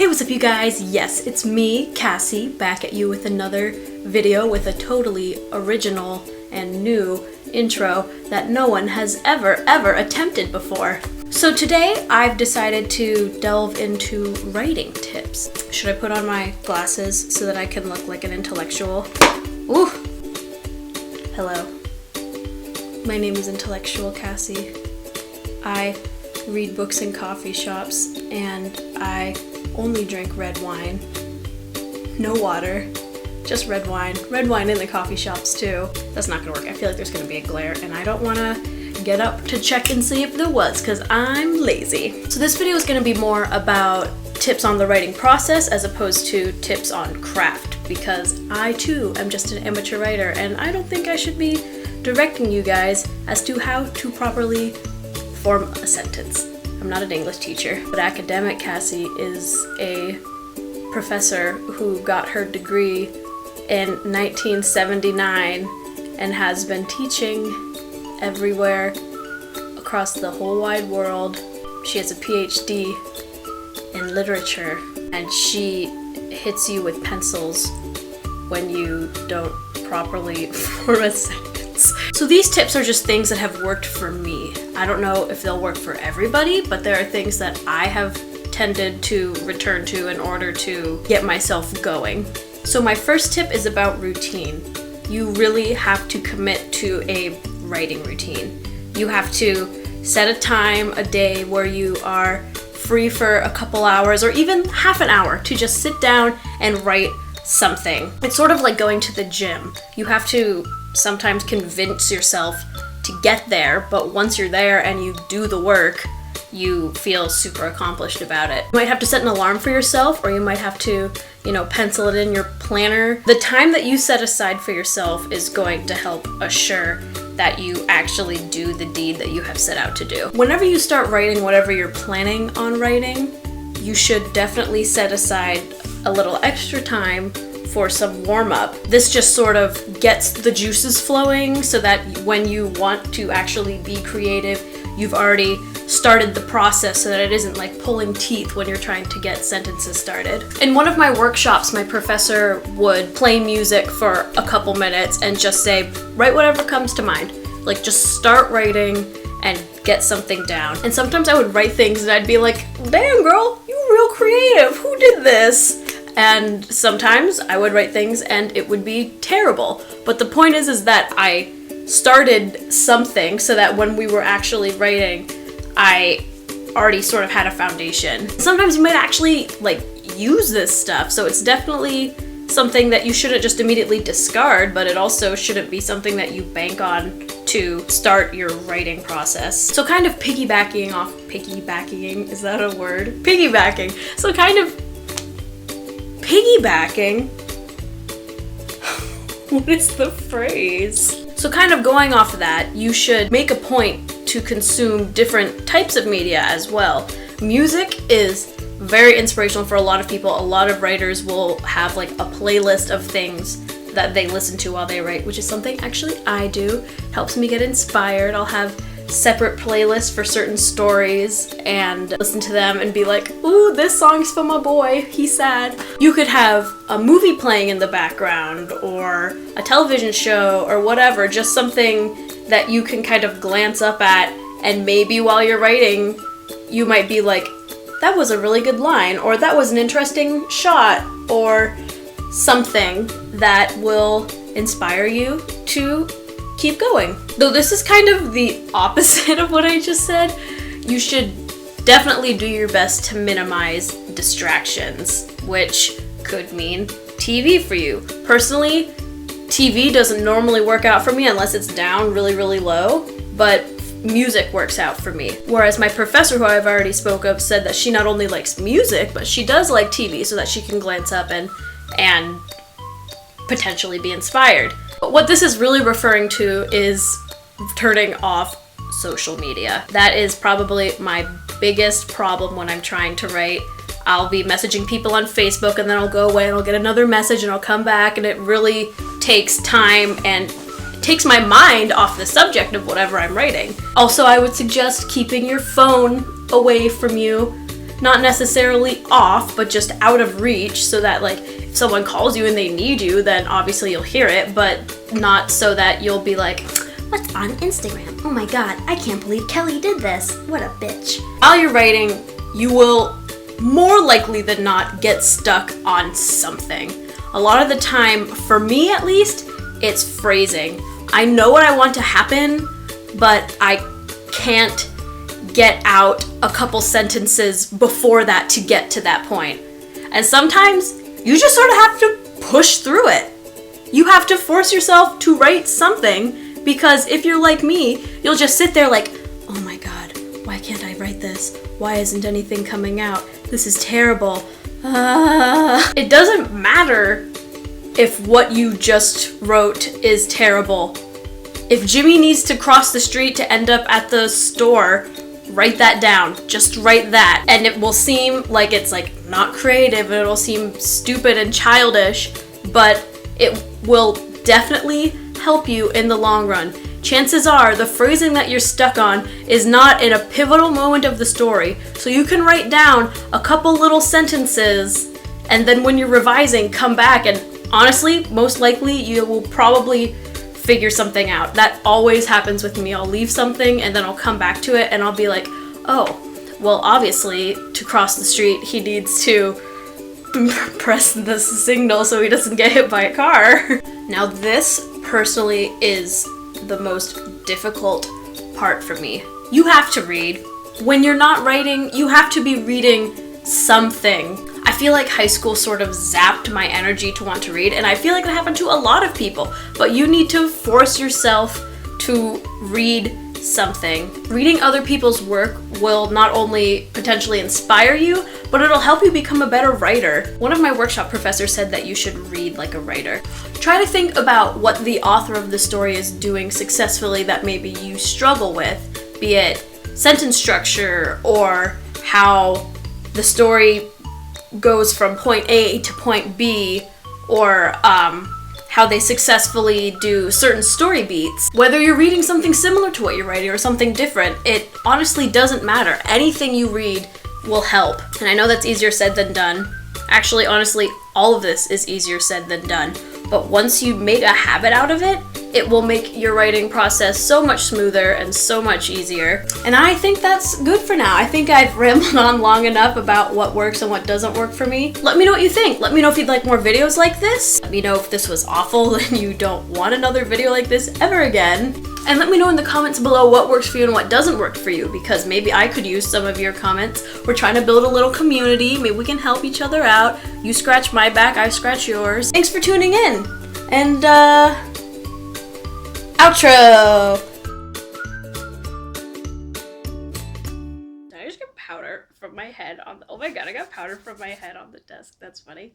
Hey, what's up you guys? Yes, it's me, Cassie, back at you with another video with a totally original and new intro that no one has ever attempted before. So today I've decided to delve into writing tips. Should I put on my glasses so that I can look like an intellectual? Ooh! Hello. My name is Intellectual Cassie. I read books in coffee shops and I only drink red wine. No water, just red wine. Red wine in the coffee shops too. That's not gonna work. I feel like there's gonna be a glare and I don't wanna get up to check and see if there was because I'm lazy. So this video is gonna be more about tips on the writing process as opposed to tips on craft because I too am just an amateur writer and I don't think I should be directing you guys as to how to properly form a sentence. I'm not an English teacher, but academic Cassie is a professor who got her degree in 1979 and has been teaching everywhere across the whole wide world. She has a PhD in literature and she hits you with pencils when you don't properly form a sentence. So these tips are just things that have worked for me. I don't know if they'll work for everybody, but there are things that I have tended to return to in order to get myself going. So my first tip is about routine. You really have to commit to a writing routine. You have to set a time, a day where you are free for a couple hours or even half an hour to just sit down and write something. It's sort of like going to the gym. You have to sometimes convince yourself to get there, but once you're there and you do the work, you feel super accomplished about it. You might have to set an alarm for yourself, or you might have to, pencil it in your planner. The time that you set aside for yourself is going to help assure that you actually do the deed that you have set out to do. Whenever you start writing whatever you're planning on writing, you should definitely set aside a little extra time for some warm-up. This just sort of gets the juices flowing so that when you want to actually be creative, you've already started the process so that it isn't like pulling teeth when you're trying to get sentences started. In one of my workshops, my professor would play music for a couple minutes and just say, write whatever comes to mind. Like just start writing and get something down. And sometimes I would write things and I'd be like, damn girl, you're real creative. Who did this? And sometimes I would write things and it would be terrible. But the point is that I started something so that when we were actually writing, I already sort of had a foundation. Sometimes you might actually use this stuff, so it's definitely something that you shouldn't just immediately discard, but it also shouldn't be something that you bank on to start your writing process. So kind of piggybacking, is that a word? Piggybacking. So kind of piggybacking, what is the phrase? So kind of going off of that, you should make a point to consume different types of media as well. Music is very inspirational for a lot of people. A lot of writers will have a playlist of things that they listen to while they write, which is something actually I do. It helps me get inspired. I'll have separate playlists for certain stories and listen to them and be like, ooh, this song's for my boy, he's sad. You could have a movie playing in the background or a television show or whatever, just something that you can kind of glance up at, and maybe while you're writing, you might be like, that was a really good line, or that was an interesting shot, or something that will inspire you to keep going. Though this is kind of the opposite of what I just said, you should definitely do your best to minimize distractions, which could mean TV for you. Personally, TV doesn't normally work out for me unless it's down really low, but music works out for me. Whereas my professor, who I've already spoke of, said that she not only likes music, but she does like TV so that she can glance up and potentially be inspired. But what this is really referring to is turning off social media. That is probably my biggest problem when I'm trying to write. I'll be messaging people on Facebook and then I'll go away and I'll get another message and I'll come back, and it really takes time and takes my mind off the subject of whatever I'm writing. Also, I would suggest keeping your phone away from you. not necessarily off, but just out of reach, so that like if someone calls you and they need you, then obviously you'll hear it, but not so that you'll be like, what's on Instagram? Oh my god, I can't believe Kelly did this. What a bitch. While you're writing, you will more likely than not get stuck on something. A lot of the time, for me at least, it's phrasing. I know what I want to happen, but I can't get out a couple sentences before that to get to that point. And sometimes you just sort of have to push through it. You have to force yourself to write something, because if you're like me, you'll just sit there like, oh my god, why can't I write this? Why isn't anything coming out? This is terrible. It doesn't matter if what you just wrote is terrible. If Jimmy needs to cross the street to end up at the store, write that down. Just write that. And it will seem like it's like not creative, and it'll seem stupid and childish, but it will definitely help you in the long run. Chances are the phrasing that you're stuck on is not in a pivotal moment of the story, so you can write down a couple little sentences, and then when you're revising, come back, and honestly, most likely you will probably figure something out. That always happens with me. I'll leave something and then I'll come back to it and I'll be like, oh, well obviously to cross the street he needs to press the signal so he doesn't get hit by a car. Now this personally is the most difficult part for me. You have to read. When you're not writing, you have to be reading something. I feel like high school sort of zapped my energy to want to read, and I feel like that happened to a lot of people, but you need to force yourself to read something. Reading other people's work will not only potentially inspire you, but it'll help you become a better writer. One of my workshop professors said that you should read like a writer. Try to think about what the author of the story is doing successfully that maybe you struggle with, be it sentence structure or how the story goes from point A to point B, or how they successfully do certain story beats. Whether you're reading something similar to what you're writing or something different, it honestly doesn't matter. Anything you read will help. And I know that's easier said than done. Actually, honestly, all of this is easier said than done. But once you make a habit out of it, it will make your writing process so much smoother and so much easier. And I think that's good for now. I think I've rambled on long enough about what works and what doesn't work for me. Let me know what you think. Let me know if you'd like more videos like this. Let me know if this was awful and you don't want another video like this ever again. And let me know in the comments below what works for you and what doesn't work for you, because maybe I could use some of your comments. We're trying to build a little community. Maybe we can help each other out. You scratch my back, I scratch yours. Thanks for tuning in. And outro! Did I just get powder from my head on the— oh my god, I got powder from my head on the desk. That's funny.